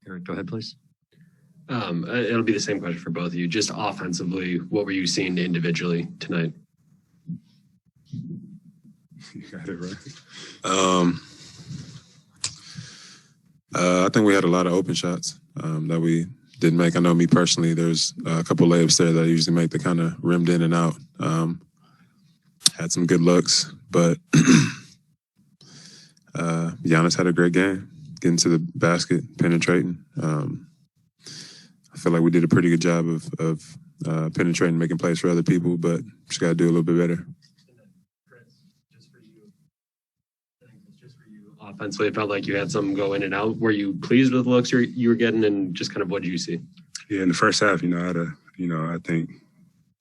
Eric, go ahead, please. It'll be the same question for both of you. Just offensively, what were you seeing individually tonight? You got it right. I think we had a lot of open shots that we didn't make. I know me personally, there's a couple layups there that I usually make that kind of rimmed in and out. Had some good looks, but Giannis had a great game, getting to the basket, penetrating. I feel like we did a pretty good job of penetrating, making plays for other people, but just got to do a little bit better. Offensively, it felt like you had some go in and out. Were you pleased with the looks you were getting, and just kind of what did you see? Yeah, in the first half, I had I think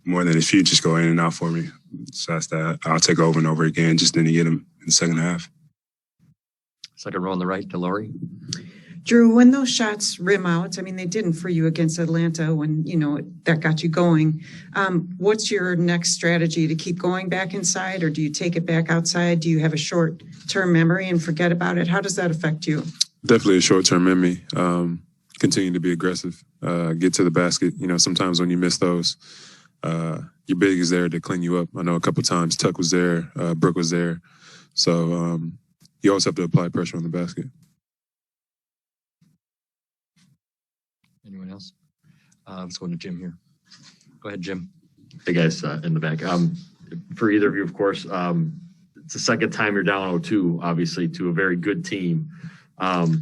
more than a few just go in and out for me. Shots that I'll take over and over again, just didn't get them in the second half. Second row on the right to Laurie. Jrue, when those shots rim out, I mean, they didn't for you against Atlanta when, that got you going. What's your next strategy, to keep going back inside, or do you take it back outside? Do you have a short-term memory and forget about it? How does that affect you? Definitely a short-term memory. Continue to be aggressive, get to the basket. Sometimes when you miss those, your big is there to clean you up. I know a couple times Tuck was there, Brooke was there. So you always have to apply pressure on the basket. Anyone else? Let's go to Jim here. Go ahead, Jim. Hey, guys, in the back. For either of you, of course, it's the second time you're down 0-2, obviously, to a very good team. You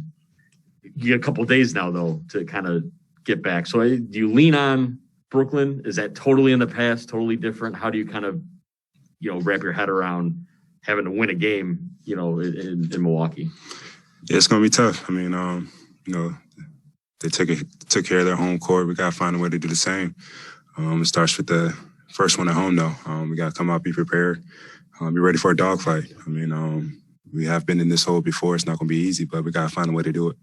get a couple of days now, though, to kind of get back. So do you lean on Brooklyn? Is that totally in the past, totally different? How do you kind of, wrap your head around having to win a game, in Milwaukee? Yeah, it's going to be tough. I mean, they took care of their home court. We got to find a way to do the same. It starts with the first one at home, though. We got to come out, be prepared, be ready for a dogfight. I mean, we have been in this hole before. It's not going to be easy, but we got to find a way to do it.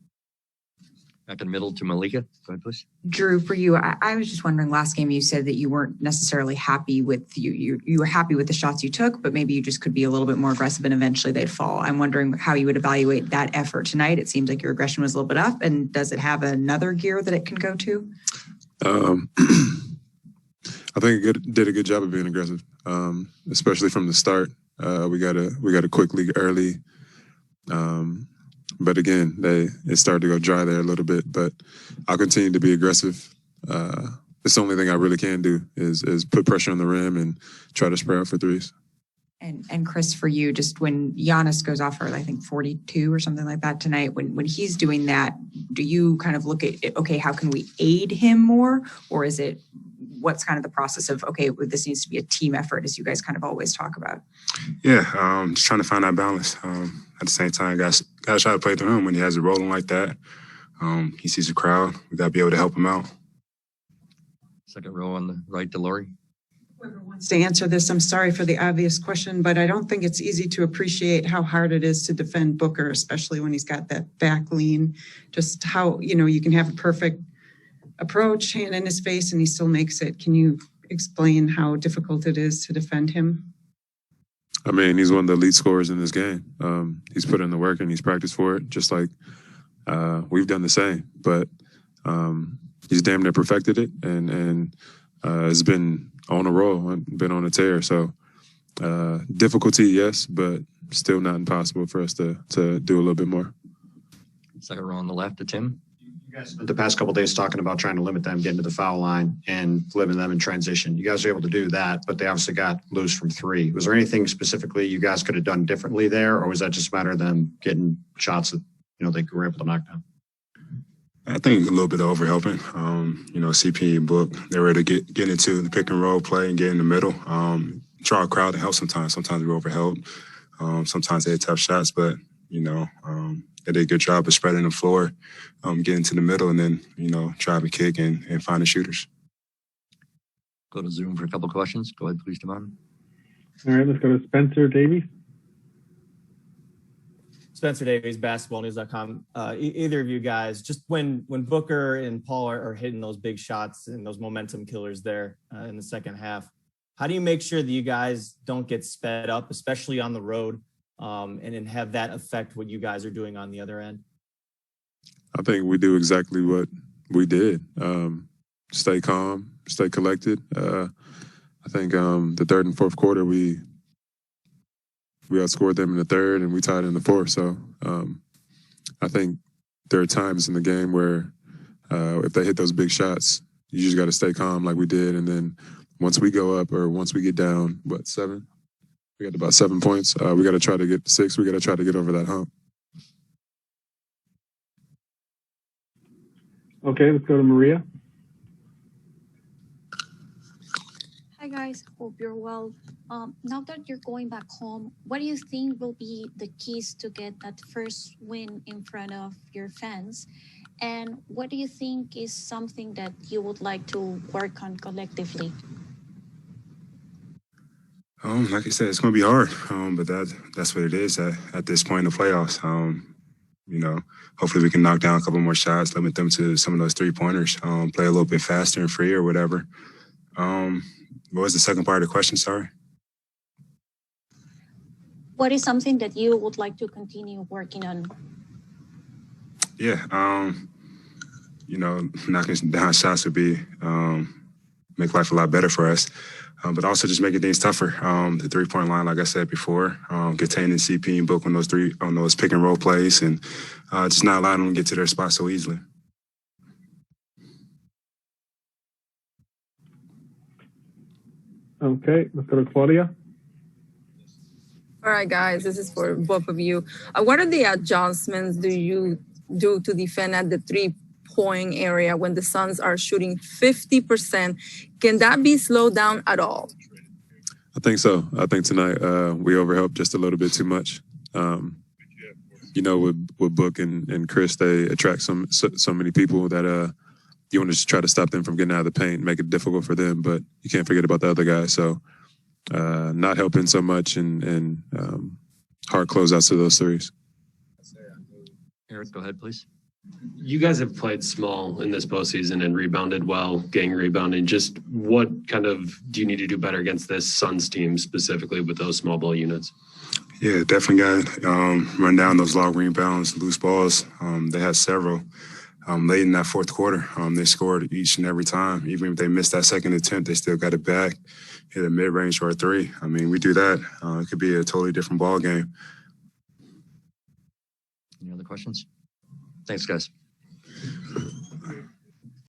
Back in the middle to Malika. Go ahead, please. Jrue, for you, I was just wondering, last game you said that you weren't necessarily happy with you were happy with the shots you took, but maybe you just could be a little bit more aggressive and eventually they'd fall. I'm wondering how you would evaluate that effort tonight. It seems like your aggression was a little bit up, and does it have another gear that it can go to? I think it did a good job of being aggressive, especially from the start. We got a quick lead early. But again, it started to go dry there a little bit. But I'll continue to be aggressive. It's the only thing I really can do is put pressure on the rim and try to spray out for threes. And Khris, for you, just when Giannis goes off for, I think, 42 or something like that tonight, when he's doing that, do you kind of look at, okay, how can we aid him more? Or is it, what's kind of the process of, okay, this needs to be a team effort, as you guys kind of always talk about? Yeah, just trying to find that balance. At the same time, guys try to play through him when he has it rolling like that. He sees the crowd. We got to be able to help him out. Second row on the right to Laurie. Whoever wants to answer this, I'm sorry for the obvious question, but I don't think it's easy to appreciate how hard it is to defend Booker, especially when he's got that back lean. Just how, you can have a perfect approach, hand in his face, and he still makes it. Can you explain how difficult it is to defend him? I mean, he's one of the lead scorers in this game. He's put in the work and he's practiced for it, just like we've done the same. But he's damn near perfected it, and has been on a roll, been on a tear. So difficulty, yes, but still not impossible for us to do a little bit more. Second row on the left to Tim. You guys spent the past couple of days talking about trying to limit them getting to the foul line and limit them in transition. You guys were able to do that, but they obviously got loose from three. Was there anything specifically you guys could have done differently there, or was that just a matter of them getting shots that they were able to knock down? I think a little bit of overhelping. CP and Book, they were able to get into the pick and roll play and get in the middle. Draw a crowd to help sometimes. Sometimes we overhelped. Sometimes they had tough shots, but, they did a good job of spreading the floor, getting to the middle, and then, drive a kick and find the shooters. Go to Zoom for a couple of questions. Go ahead, please, Devon. All right, let's go to Spencer Davies. Spencer Davies, basketballnews.com. Either of you guys, just when Booker and Paul are hitting those big shots and those momentum killers there in the second half, how do you make sure that you guys don't get sped up, especially on the road, and then have that affect what you guys are doing on the other end? I think we do exactly what we did. Stay calm, stay collected. I think the third and fourth quarter, we outscored them in the third and we tied in the fourth. So I think there are times in the game where if they hit those big shots, you just got to stay calm like we did. And then once we go up or once we get down, 7? We got about 7 points. We got to try to get 6. We got to try to get over that hump. Okay, let's go to Maria. Hi guys, hope you're well. Now that you're going back home, what do you think will be the keys to get that first win in front of your fans? And what do you think is something that you would like to work on collectively? Like I said, it's going to be hard, but that's what it is at this point in the playoffs. Hopefully we can knock down a couple more shots, limit them to some of those 3-pointers, play a little bit faster and free or whatever. What was the second part of the question? Sorry. What is something that you would like to continue working on? Yeah, knocking down shots would be make life a lot better for us. But also just making things tougher. The 3-point line, like I said before, containing CP and Book on those pick and roll plays, and just not allowing them to get to their spot so easily. Okay, let's go to Claudia. All right, guys, this is for both of you. What are the adjustments do you do to defend at the 3-point area when the Suns are shooting 50%? Can that be slowed down at all? I think so. I think tonight we overhelped just a little bit too much. With Book and Khris, they attract so many people that you want to just try to stop them from getting out of the paint, make it difficult for them. But you can't forget about the other guys. So not helping so much and hard closeouts to those threes. Eric, go ahead, please. You guys have played small in this postseason and rebounded well, gang rebounding. Just what kind of do you need to do better against this Suns team, specifically with those small ball units? Yeah, definitely got to run down those long rebounds, loose balls. They had several late in that fourth quarter. They scored each and every time. Even if they missed that second attempt, they still got it back, hit a mid-range or a 3. I mean, we do that. It could be a totally different ball game. Any other questions? Thanks, guys.